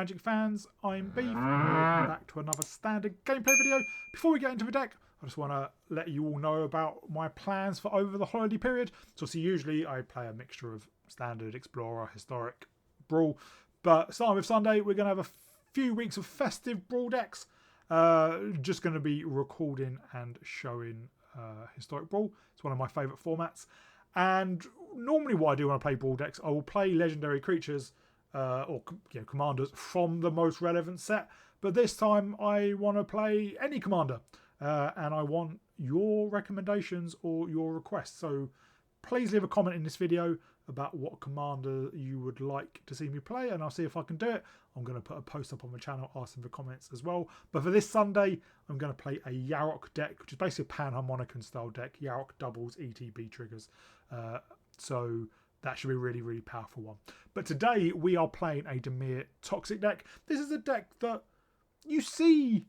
Magic fans, I'm Beef, and welcome back to another standard gameplay video. Before we get into the deck, I just want to let you all know about my plans for over the holiday period. So see, usually I play a mixture of standard, explorer, historic, brawl, but starting with Sunday, we're going to have a few weeks of festive brawl decks. Just going to be recording and showing historic brawl. It's one of my favourite formats, and normally what I do when I play brawl decks, I will play legendary creatures or commanders from the most relevant set, but this time I want to play any commander, and I want your recommendations or your requests. So please leave a comment in this video about what commander you would like to see me play, and I'll see if I can do it. I'm going to put a post up on the channel asking for comments as well. But for this Sunday, I'm going to play a Yarok deck, which is basically a Panharmonicon style deck. Yarok doubles ETB triggers. So that should be a really, really powerful one. But today we are playing a Dimir Toxic deck. This is a deck that you see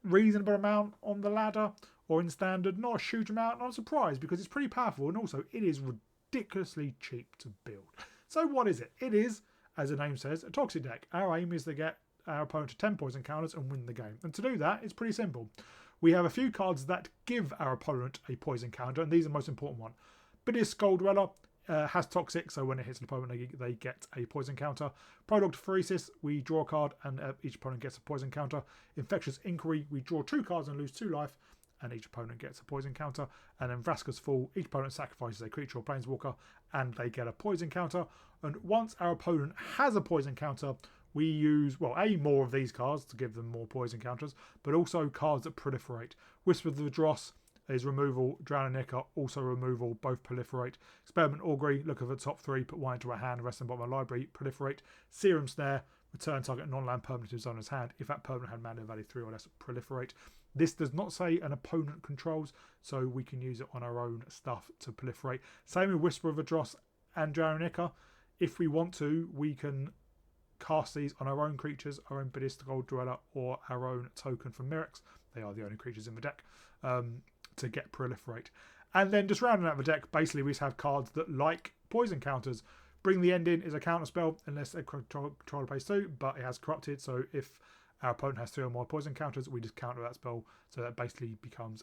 reasonable amount on the ladder or in standard, not a huge amount, and I'm surprised because it's pretty powerful, and also it is ridiculously cheap to build. So what is it? It is, as the name says, a toxic deck. Our aim is to get our opponent to 10 poison counters and win the game. And to do that, it's pretty simple. We have a few cards that give our opponent a poison counter, and these are the most important one. Bidious Skull Dweller has toxic, so when it hits an opponent, they get a poison counter. Prologue to Pheresis, we draw a card and each opponent gets a poison counter. Infectious Inquiry, we draw 2 cards and lose 2 life, and each opponent gets a poison counter. And then Vraska's Fall, each opponent sacrifices a creature or planeswalker and they get a poison counter. And once our opponent has a poison counter, we use, well, more of these cards to give them more poison counters, but also cards that proliferate. Whisper of the Dross is removal, Drowning Ichor also removal, both proliferate. Experiment Augury, look at the top 3, put 1 into a hand, rest in the bottom of the library, proliferate. Serum Snare, return target non-land permanent to his owner's hand. If that permanent had mana value 3 or less, proliferate. This does not say an opponent controls, so we can use it on our own stuff to proliferate. Same with Whisper of the Dross and Drowning Ichor. If we want to, we can cast these on our own creatures, our own Bidious Skull Dweller, or our own token from Mirrex. They are the only creatures in the deck. To get proliferate. And then just rounding out the deck, basically we just have cards that like poison counters. Bring the End In is a counter spell unless a controller plays 2, but it has corrupted, so if our opponent has 3 or more poison counters, we just counter that spell, so that basically becomes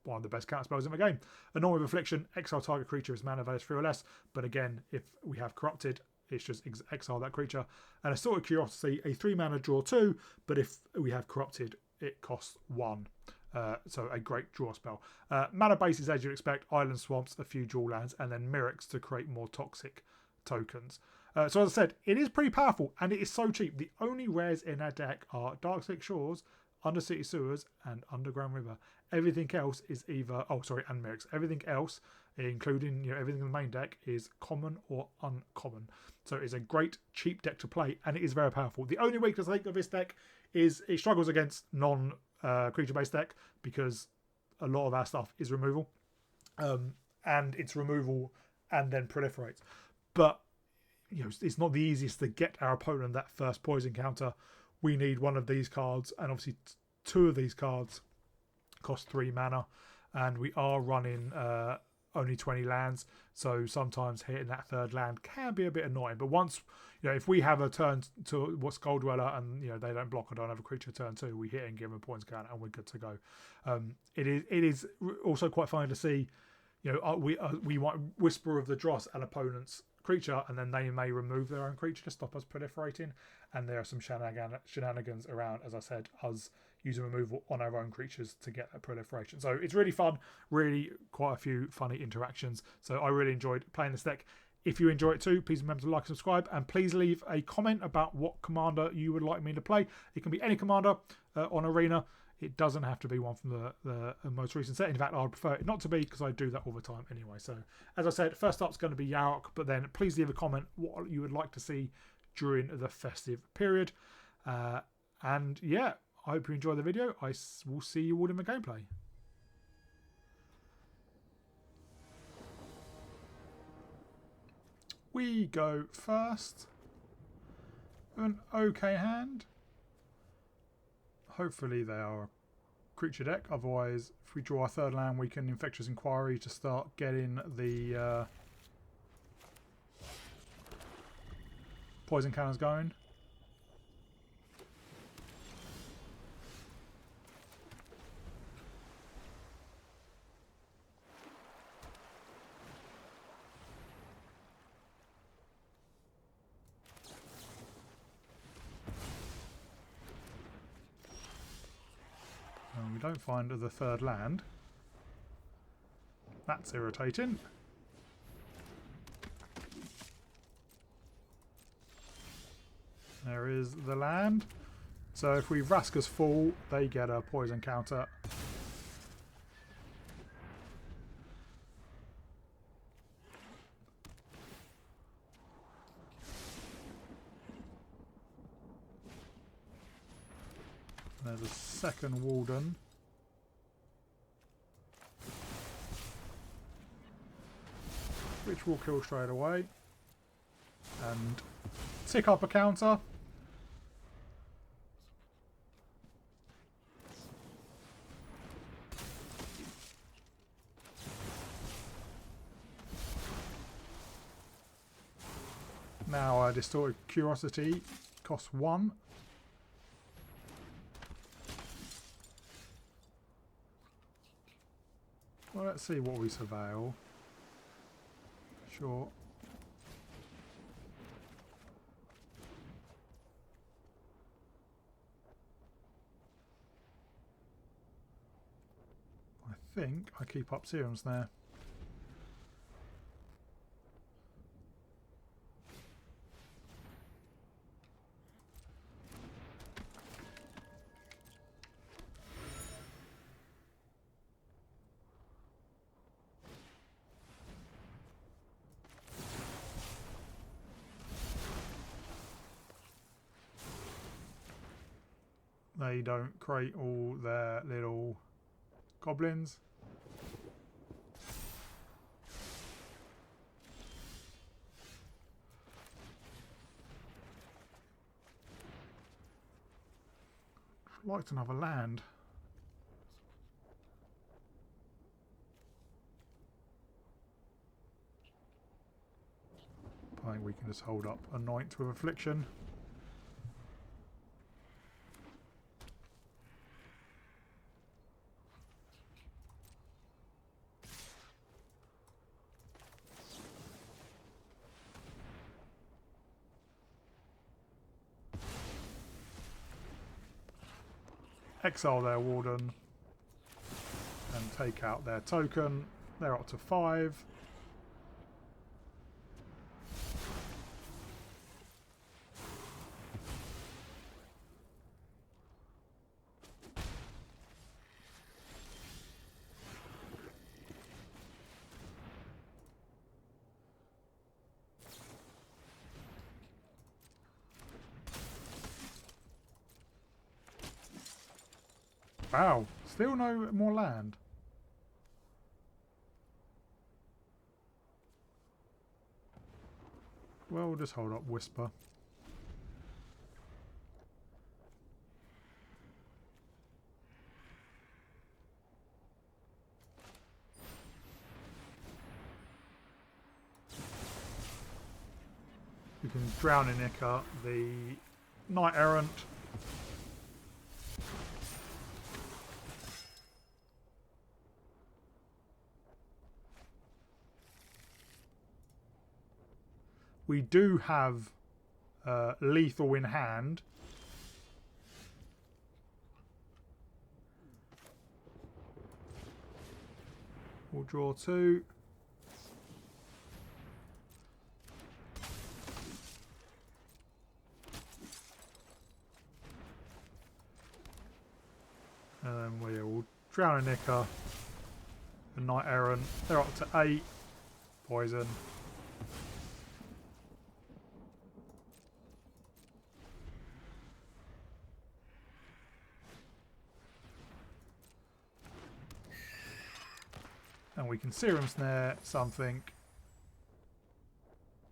one of the best counter spells in the game. Anointing Affliction, exile target creature is mana value 3 or less, but again, if we have corrupted, it's just exile that creature. And a Sort of Curiosity, a 3 mana draw 2, but if we have corrupted, it costs 1. So a great draw spell. Mana bases, as you'd expect, Island Swamps, a few dual lands, and then Mirrex to create more toxic tokens. So as I said, it is pretty powerful, and it is so cheap. The only rares in our deck are Darkslick Shores, Undercity Sewers, and Underground River. Everything else is either, and Mirrex. Everything else, including everything in the main deck, is common or uncommon. So it's a great cheap deck to play, and it is very powerful. The only weakness I think of this deck is it struggles against creature based deck because a lot of our stuff is removal, and it's removal and then proliferates, but it's not the easiest to get our opponent that first poison counter. We need one of these cards, and obviously 2 of these cards cost 3 mana, and we are running only 20 lands, so sometimes hitting that 3rd land can be a bit annoying. But once if we have a turn to what's Skull Dweller and they don't block or don't have a creature turn 2, we hit and give them a points count and we're good to go. It is also quite funny to see we might Whisper of the Dross an opponent's creature, and then they may remove their own creature to stop us proliferating, and there are some shenanigans around, as I said, us using removal on our own creatures to get that proliferation. So it's really fun, really quite a few funny interactions. So I really enjoyed playing this deck. If you enjoy it too, please remember to like and subscribe, and please leave a comment about what commander you would like me to play. It can be any commander on Arena. It doesn't have to be one from the most recent set. In fact, I'd prefer it not to be, because I do that all the time anyway. So as I said, first up's going to be Yarok, but then please leave a comment what you would like to see during the festive period. And yeah, I hope you enjoy the video. I will see you all in the gameplay. We go first. An okay hand. Hopefully they are a creature deck. Otherwise, if we draw a 3rd land, we can Infectious Inquiry to start getting the poison cannons going. don't find the third land. That's irritating. There is the land. So if we Vraska's full, they get a poison counter. There's a second Walden. Which will kill straight away. And tick up a counter. Now Distorted Curiosity costs 1. Well, let's see what we surveil. Sure. I think I keep up serums there. They don't create all their little goblins. I'd like another land. I think we can just hold up Anoint with Affliction. Exile their Warden and take out their token. They're up to 5. Wow, still no more land. Well, we'll just hold up Whisper. We can drown in Ichor, the Knight Errant. We do have lethal in hand. We'll draw 2. And then we'll drown in Ichor. The Knight Errant. They're up to 8. Poison. And we can Serum Snare something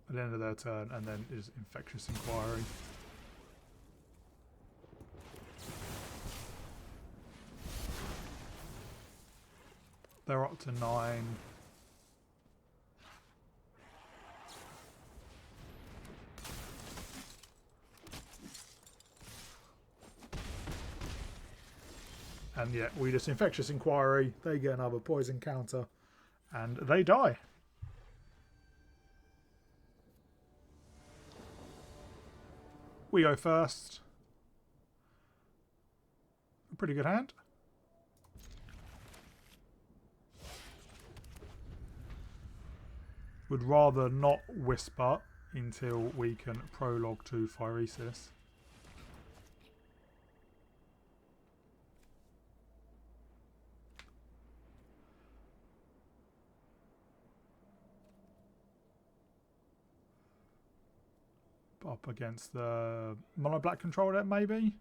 at the end of their turn, and then is Infectious Inquiry. They're up to 9. And yeah, we just Infectious Inquiry, they get another poison counter, and they die. We go first. A pretty good hand. Would rather not Whisper until we can prologue to Phyresis. Up against the mono black control deck, maybe.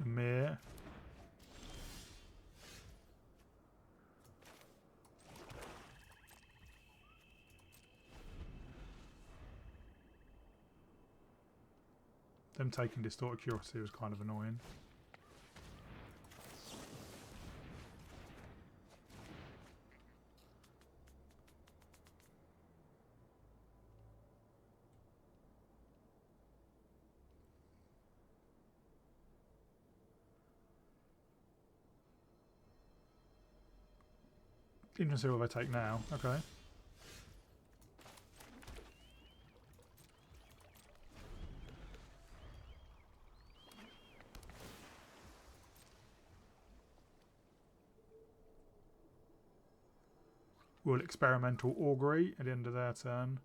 Dimir. Them taking Distorted Curiosity was kind of annoying. Interesting what they take now. Okay. We'll experimental augury at the end of their turn.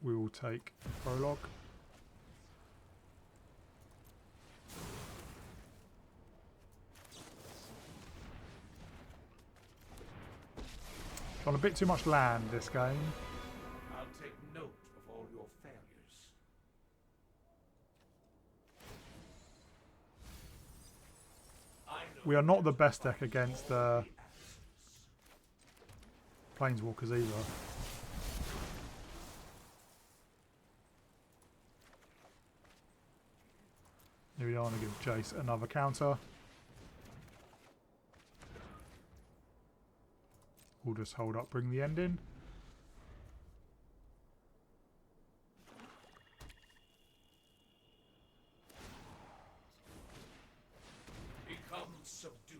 We will take prologue. Got a bit too much land this game. I'll take note of all your failures. We are not the best deck against Planeswalkers either. Here we are going to give Jace another counter. We'll just hold up, bring the end in. Become subdued.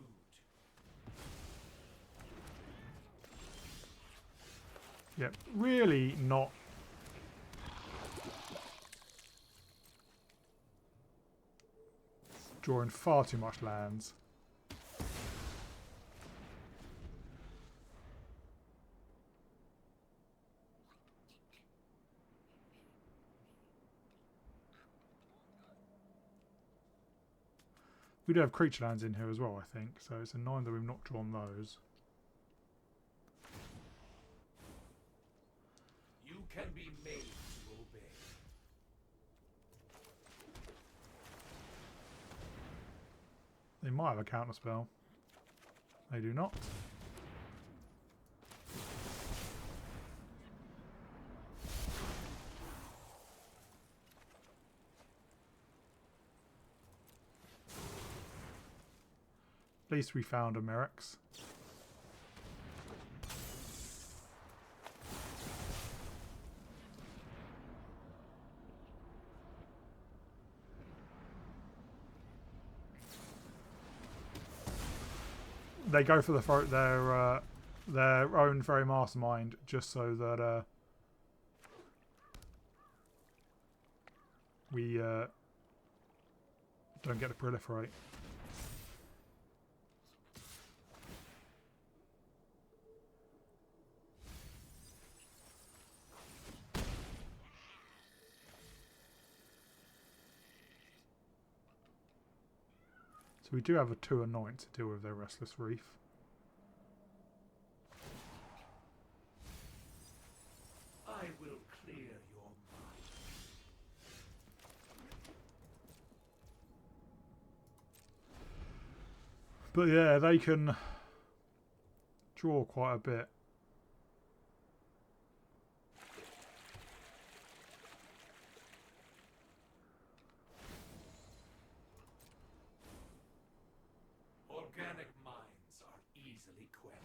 Yep, really not. Drawing far too much lands. We do have creature lands in here as well, I think, so it's annoying that we've not drawn those. You can be made to obey. They might have a counter spell. They do not. At least we found a Merrex. They go for their own fairy mastermind just so that we don't get to proliferate. We do have a 2 Anoint to deal with their Restless Reef. I will clear your mind. But yeah, they can draw quite a bit. Organic minds are easily quelled.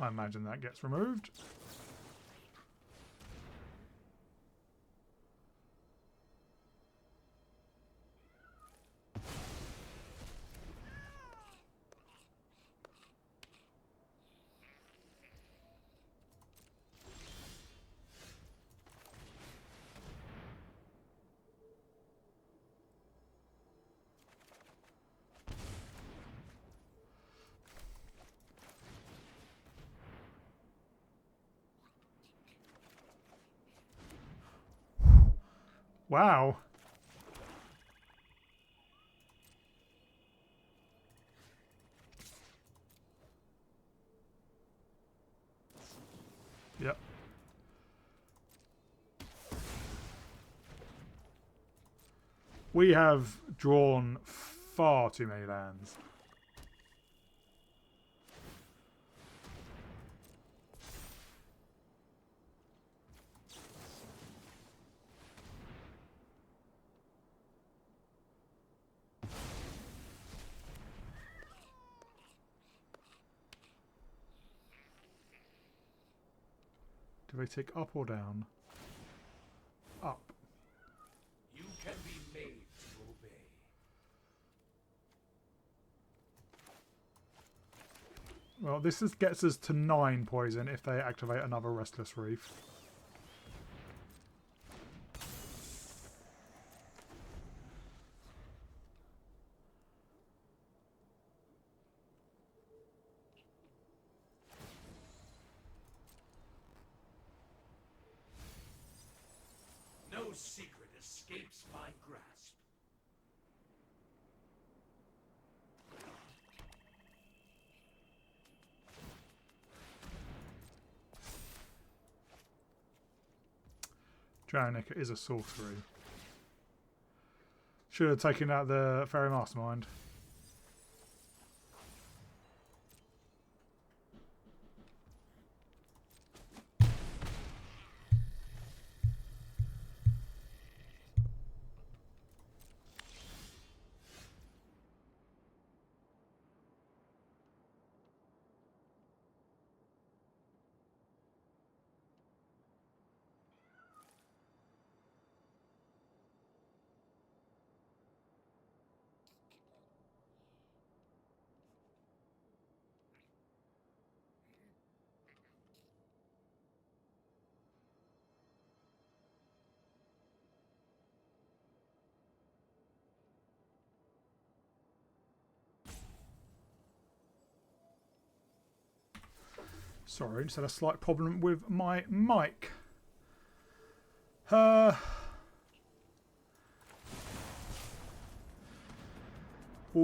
I imagine that gets removed. Wow. Yep. We have drawn far too many lands. Do they tick up or down? Up. You can be made to obey. Well, this gets us to 9 poison if they activate another Restless Reef. No secret escapes my grasp. Drownicker is a sorcery. Should have taken out the Fairy Mastermind. Sorry, just had a slight problem with my mic. We'll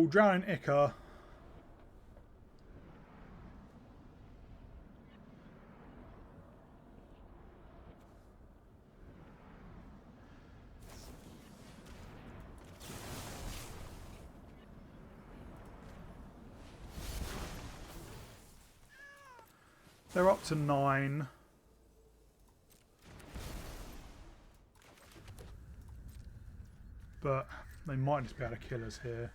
drown in Ichor. They're up to 9. But they might just be able to kill us here.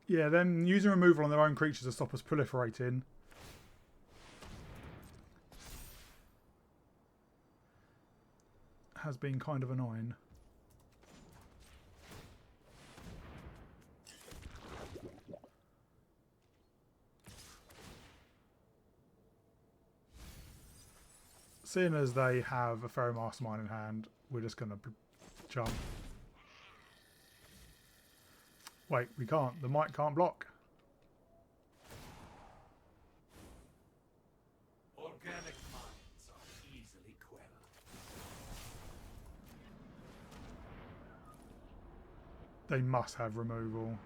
Yeah, then using removal on their own creatures to stop us proliferating. Has been kind of annoying. Seeing as they have a Fairy Mastermind in hand, we're just going to jump. Wait, we can't. The mic can't block. Organic minds are easily quelled. They must have removal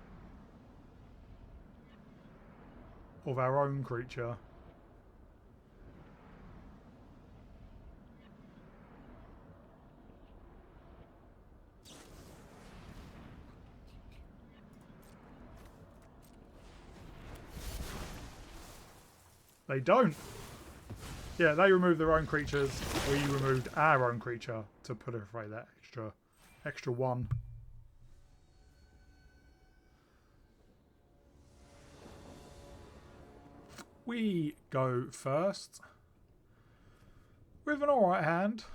of our own creature. They don't. Yeah, they removed their own creatures. We removed our own creature to proliferate that extra 1. We go first with an alright hand.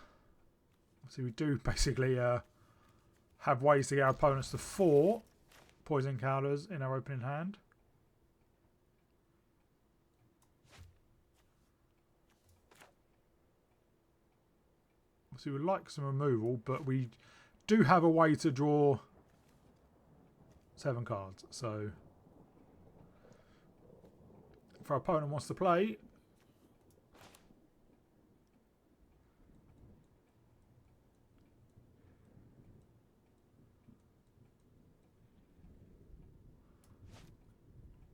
So we do basically have ways to get our opponents to 4 poison counters in our opening hand. So we would like some removal, but we do have a way to draw 7 cards. So if our opponent wants to play,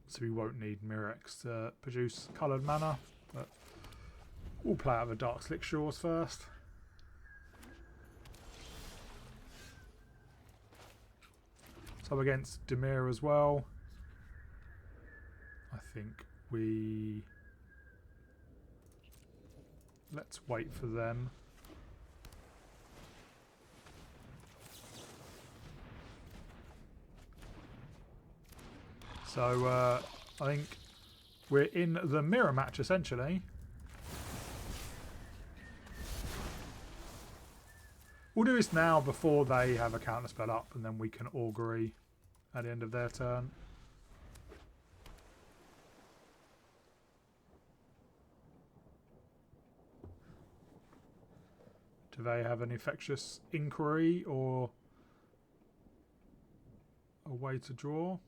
so we won't need Mirex to produce coloured mana, but we'll play out the Dark Slick Shores first. So against Dimir as well. I think let's wait for them. So I think we're in the mirror match essentially. We'll do this now before they have a counter spell up, and then we can augury at the end of their turn. Do they have an infectious inquiry or a way to draw?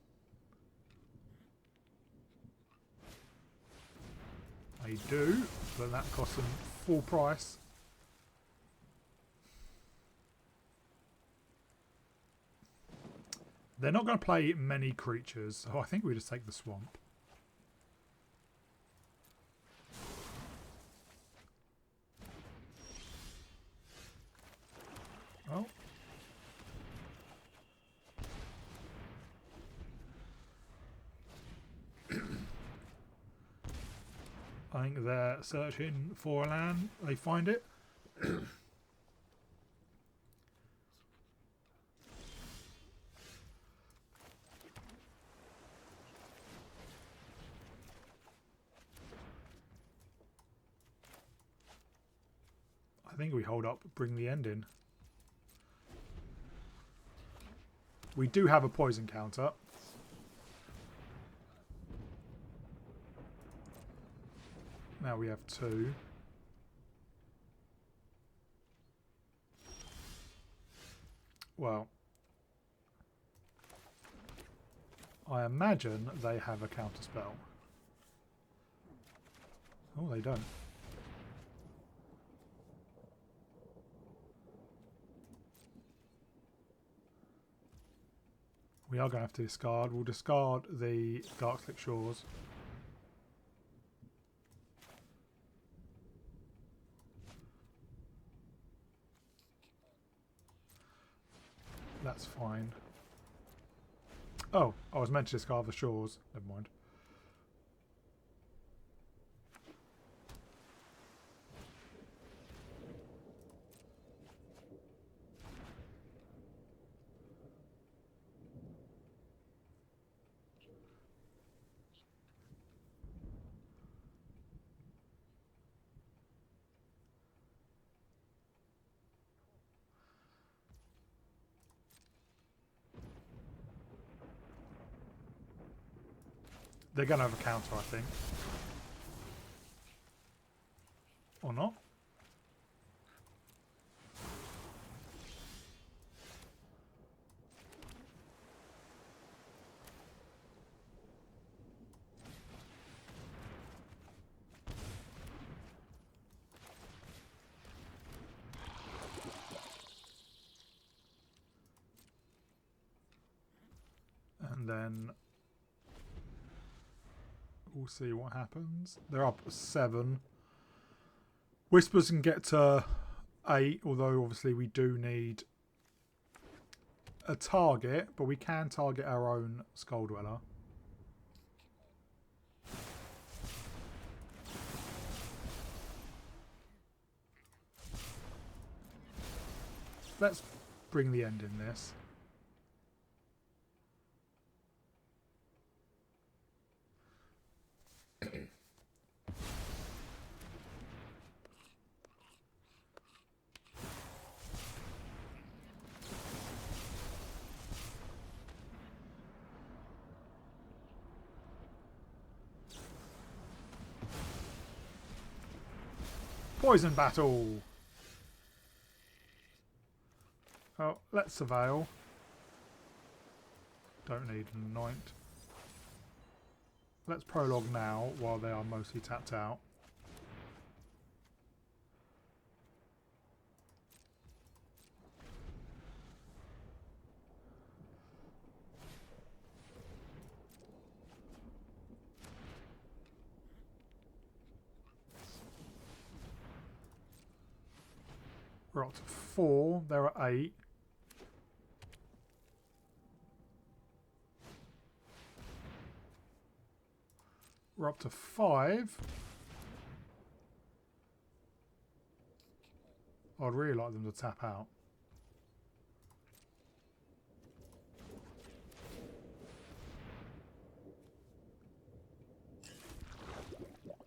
They do, but that costs them full price. They're not going to play many creatures, so I think we just take the swamp. Oh. I think they're searching for a land. They find it. I think we hold up, bring the end in. We do have a poison counter. Now we have 2. Well, I imagine they have a counter spell. Oh, they don't. We are going to have to discard. We'll discard the Dark Slick Shores. That's fine. Oh, I was meant to discard the Shores. Never mind. They're going to have a counter, I think. Or not. And then we'll see what happens. They're up 7. Whispers can get to 8, although obviously we do need a target, but we can target our own Skull Dweller. Let's bring the end in this. Poison battle. Oh, let's surveil. Don't need an anoint. Let's prologue now while they are mostly tapped out. We're up to 4. There are 8. We're up to 5. I'd really like them to tap out.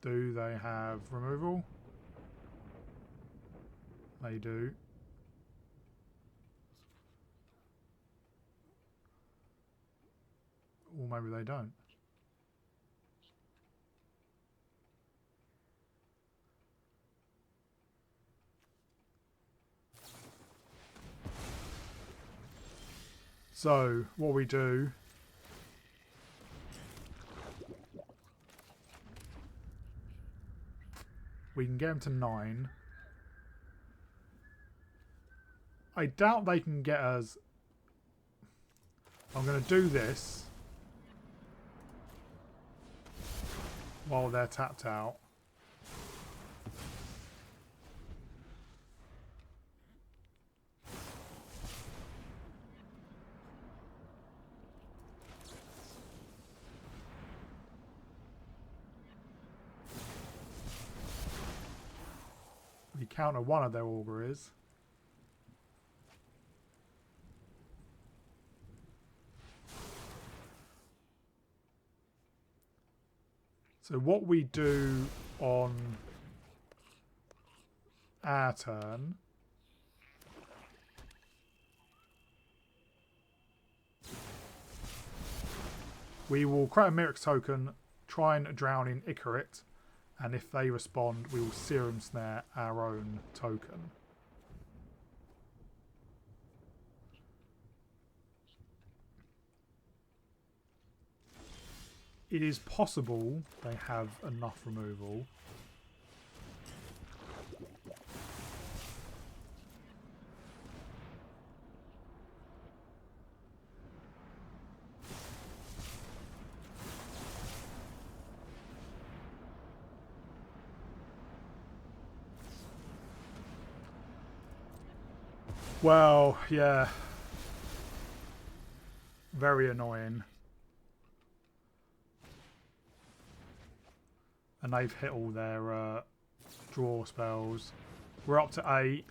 Do they have removal? They do. Or maybe they don't. So, what we do... We can get them to 9. I doubt they can get us... I'm going to do this while they're tapped out. We counter one of their auguries. So what we do on our turn we will create a Mirror token, try and drown in Ichor, and if they respond we will Serum Snare our own token. It is possible they have enough removal. Well, yeah. Very annoying. And they've hit all their draw spells. We're up to 8.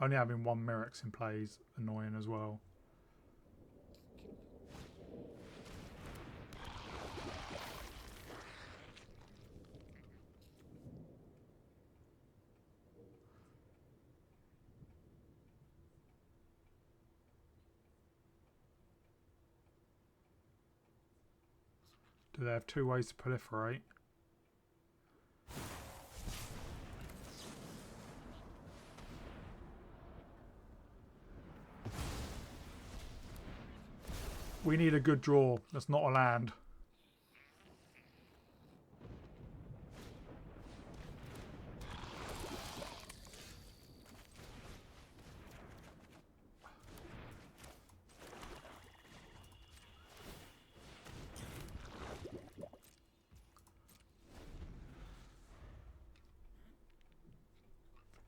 Only having one Mirrex in play is annoying as well. Do they have 2 ways to proliferate? We need a good draw. That's not a land.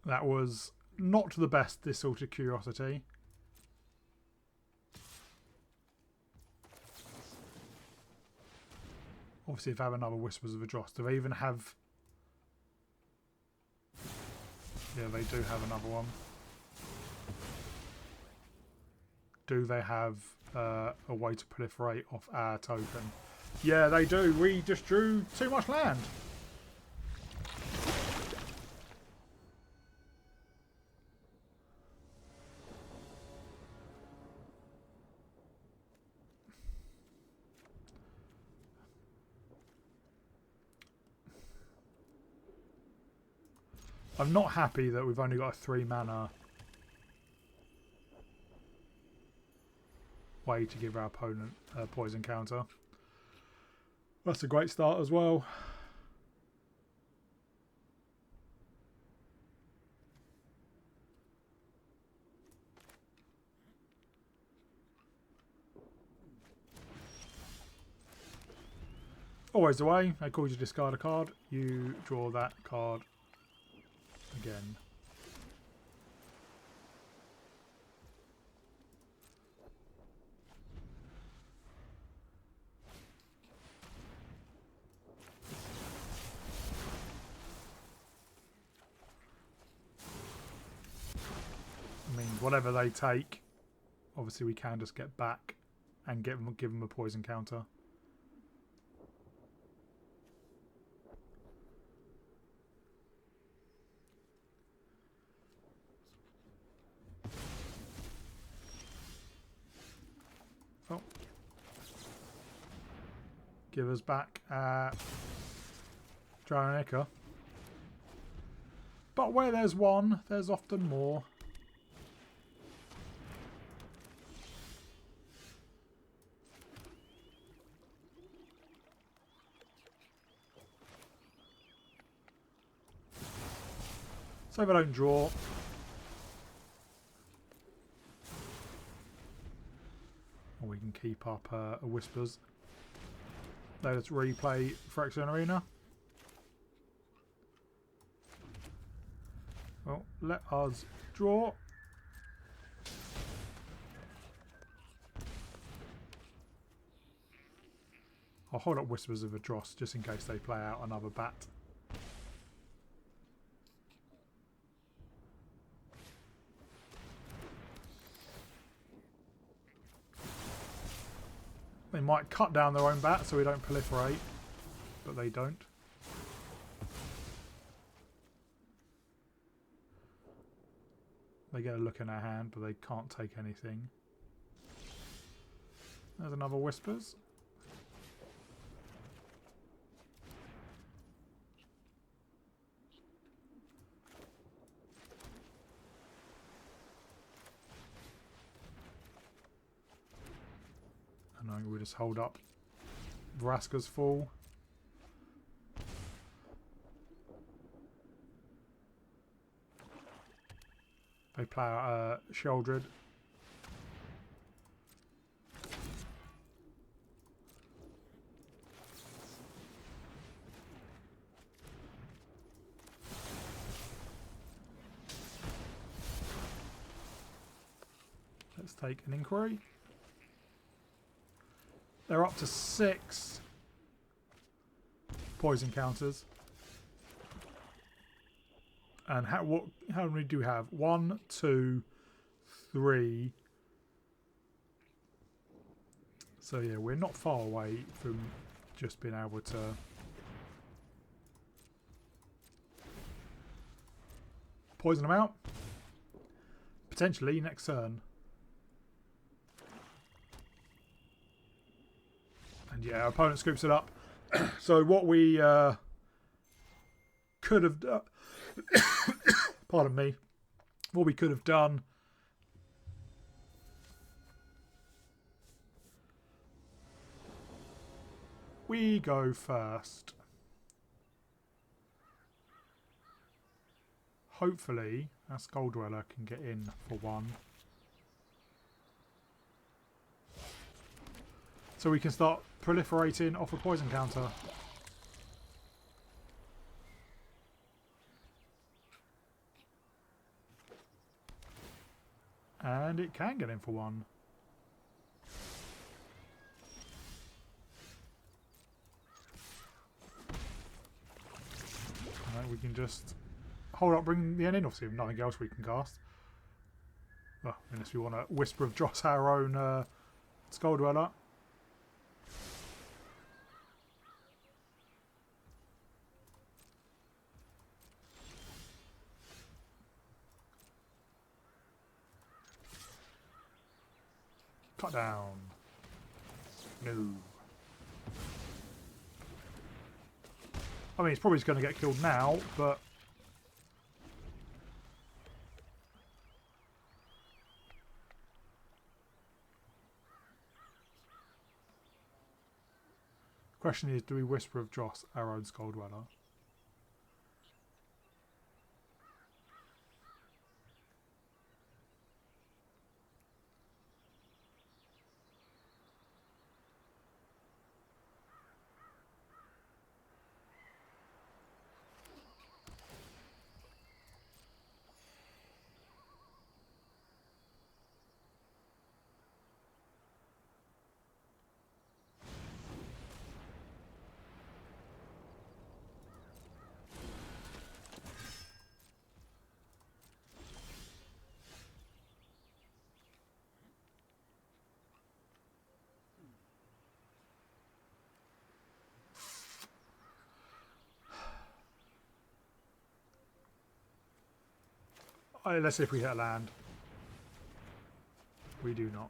That was not the best, this sort of curiosity. Obviously, if I have another Whispers of a Dross, do they even have... Yeah, they do have another one. Do they have a way to proliferate off our token? Yeah, they do. We just drew too much land. I'm not happy that we've only got a 3 mana way to give our opponent a poison counter. That's a great start as well. Always the way. They call you to discard a card. You draw that card again. I mean, whatever they take, obviously we can just get back and give them a poison counter. Oh. Give us back Ichor. But where there's one, there's often more. So if I don't draw, or we can keep up a Whispers. Let's replay Phyrexian Arena. Well, let us draw. I'll hold up Whispers of a Dross just in case they play out another bat. They might cut down their own bat so we don't proliferate, but they don't. They get a look in our hand, but they can't take anything. There's another Whispers. And we just hold up Vraska's full. They play out Sheldred. Let's take an inquiry. They're up to 6 poison counters. And how many do we have? 1, 2, 3. So yeah, we're not far away from just being able to poison them out. Potentially next turn. And yeah, our opponent scoops it up. So what we could have done, pardon me, what we could have done we go first. Hopefully our Skull Dweller can get in for 1. So we can start proliferating off a poison counter. And it can get in for 1. Alright, we can just hold up, bring the end in. Obviously, nothing else we can cast. Well, unless we want to Whisper of Dross our own Skull Dweller. Cut down. No. I mean, it's probably just going to get killed now, but Question is, do we Whisper of Dross, our own Skull Dweller? Let's see if we hit a land. We do not.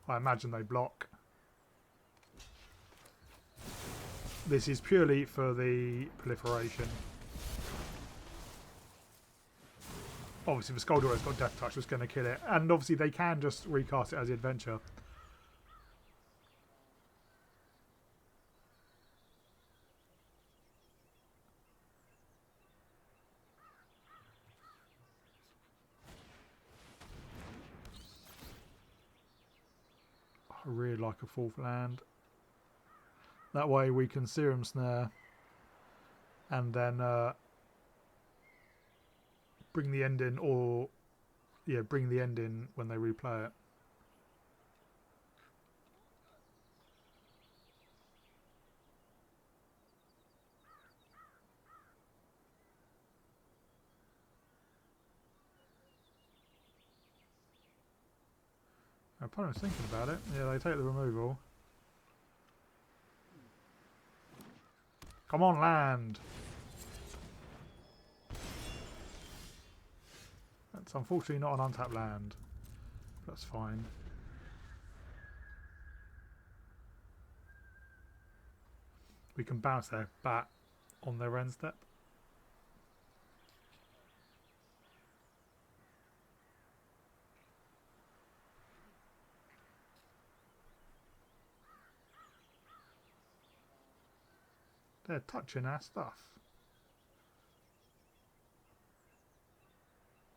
I imagine they block. This is purely for the proliferation. Obviously the Skull Dweller's got Death Touch, was going to kill it. And obviously they can just recast it as the adventure. I really like a fourth land. That way we can Serum Snare and then bring the end in, or yeah, bring the end in when they replay it. Our opponent's thinking about it. Yeah, they take the removal. Come on, land! That's unfortunately not an untapped land. That's fine. We can bounce their bat on their end step. They're touching our stuff.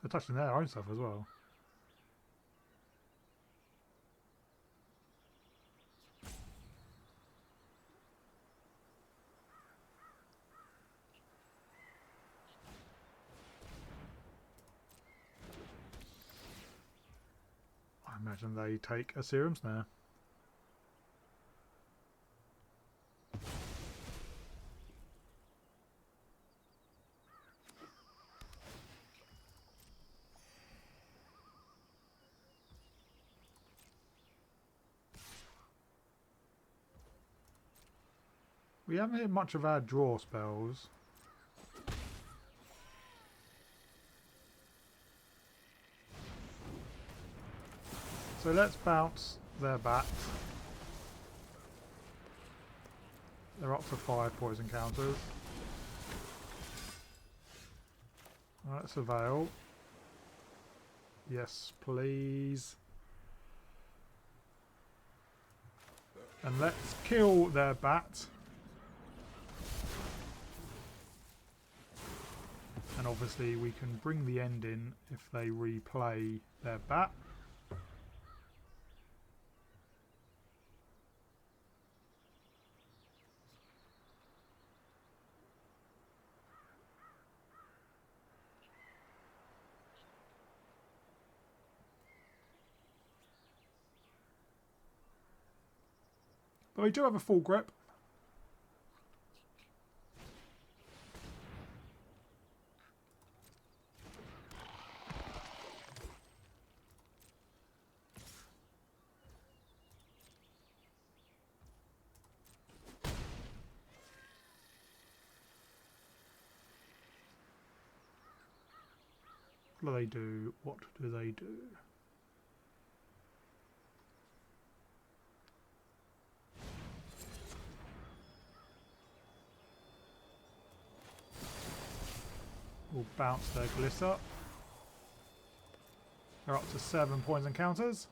They're touching their own stuff as well. I imagine they take a Serum Snare. We haven't hit much of our draw spells. So let's bounce their bat. They're up to 5 poison counters. Alright, Surveil. Yes, please. And let's kill their bat. And obviously we can bring the end in if they replay their bat. But we do have a full grip. What do they do? What do they do? We'll bounce their Glitter. They're up to 7 points and counters.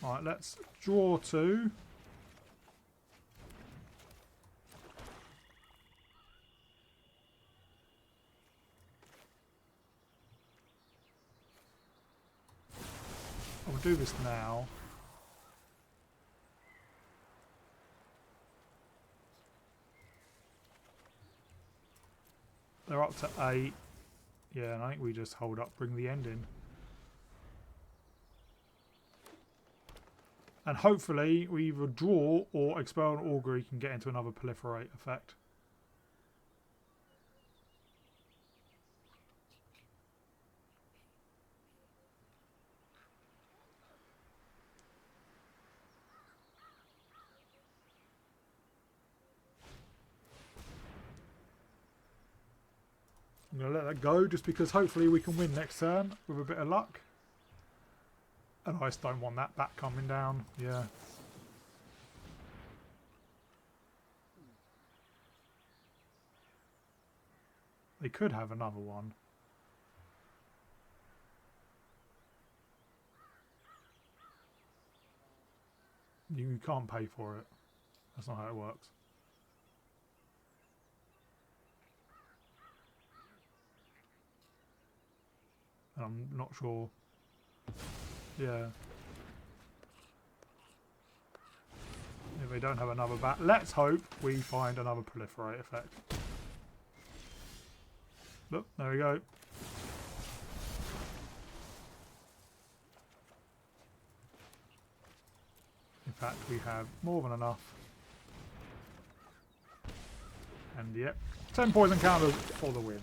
Alright, let's draw 2. I'll do this now. They're up to 8. Yeah, and I think we just hold up, bring the end in. And hopefully we either draw or expel an augury can get into another proliferate effect. I'm going to let that go just because hopefully we can win next turn with a bit of luck. And I just don't want that back coming down. Yeah. They could have another one. You can't pay for it. That's not how it works. I'm not sure. Yeah. If they don't have another bat, let's hope we find another proliferate effect. Look, there we go. In fact, we have more than enough. And yep, 10 poison counters for the win.